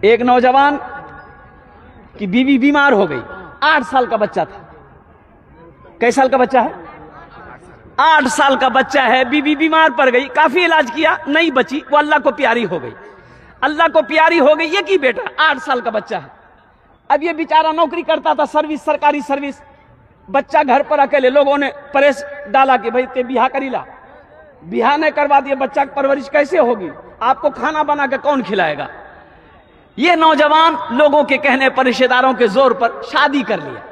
एक नौजवान की बीवी बीमार हो गई, 8 साल का बच्चा था। कई साल का बच्चा है? 8 साल का बच्चा है। बीवी बीमार पड़ गई, काफी इलाज किया, नहीं बची, वो अल्लाह को प्यारी हो गई। अल्लाह को प्यारी हो गई, ये की बेटा 8 साल का बच्चा है। अब ये बेचारा नौकरी करता था, सर्विस, सरकारी सर्विस। बच्चा घर पर अकेले, लोगों ने प्रेस डाला कि भाई ते बिहा करी ला। बिहा नहीं करवा दिया, बच्चा की परवरिश कैसे होगी? आपको खाना बना के कौन खिलाएगा? ये नौजवान लोगों के कहने पर, रिश्तेदारों के जोर पर शादी कर लिया।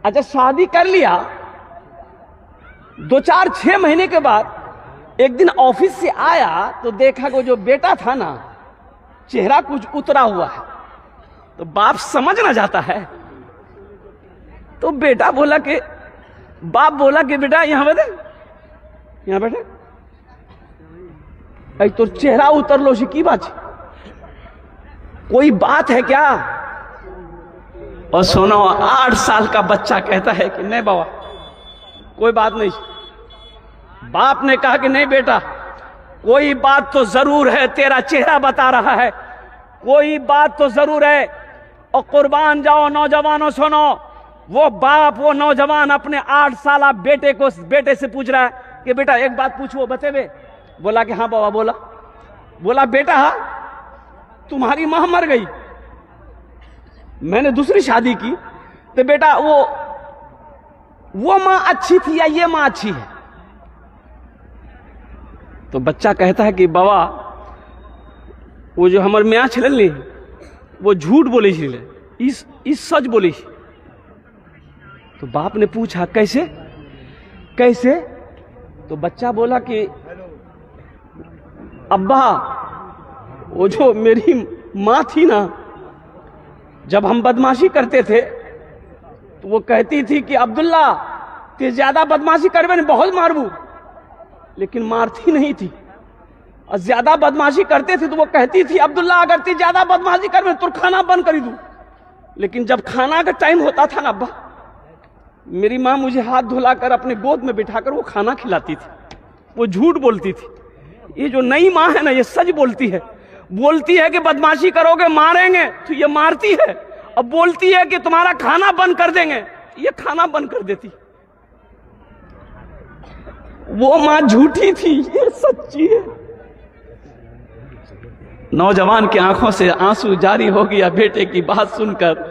अच्छा, शादी कर लिया, 2-4-6 महीने के बाद एक दिन ऑफिस से आया तो देखा कि जो बेटा था ना, चेहरा कुछ उतरा हुआ है। तो बाप समझ ना जाता है, तो बेटा बोला कि, बाप बोला कि बेटा यहां बैठे, यहां बैठे, अरे तो चेहरा उतर लो सी की बात, कोई बात है क्या? और सुनो, 8 साल का बच्चा कहता है कि नहीं बाबा कोई बात नहीं। बाप ने कहा कि नहीं बेटा, कोई बात तो जरूर है, तेरा चेहरा बता रहा है, कोई बात तो जरूर है। और कुर्बान जाओ नौजवानों, सुनो, वो बाप, वो नौजवान अपने 8 साल बेटे से पूछ रहा है कि बेटा एक बात पूछो, बतेबे? बोला कि हाँ बाबा। बोला बेटा तुम्हारी मां मर गई, मैंने दूसरी शादी की, तो बेटा वो मां अच्छी थी या ये मां अच्छी है? तो बच्चा कहता है कि बाबा वो जो हमारे मियाँ छलन ली वो झूठ बोली छे, इस सच बोली। तो बाप ने पूछा कैसे कैसे? तो बच्चा बोला कि अब्बा वो जो मेरी माँ थी ना, जब हम बदमाशी करते थे तो वो कहती थी कि अब्दुल्ला ते ज्यादा बदमाशी करबे ने बहुत मारबू, लेकिन मारती नहीं थी। और ज्यादा बदमाशी करते थे तो वो कहती थी अब्दुल्ला अगर ते ज्यादा बदमाशी करबे तो खाना बंद कर दूं। लेकिन जब खाना का टाइम होता था ना अब्बा, मेरी माँ मुझे हाथ धुलाकर अपने गोद में बिठाकर वो खाना खिलाती थी। वो झूठ बोलती थी। ये जो नई माँ है ना, ये सच बोलती है। बोलती है कि बदमाशी करोगे मारेंगे, तो ये मारती है। अब बोलती है कि तुम्हारा खाना बंद कर देंगे, ये खाना बंद कर देती। वो मां झूठी थी, ये सच्ची है। नौजवान की आंखों से आंसू जारी हो गया बेटे की बात सुनकर।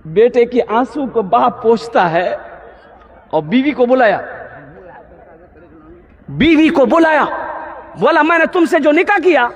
बेटे के आंसू को बाप पोंछता है और बीवी को बुलाया। बोला मैंने तुमसे जो निकाह किया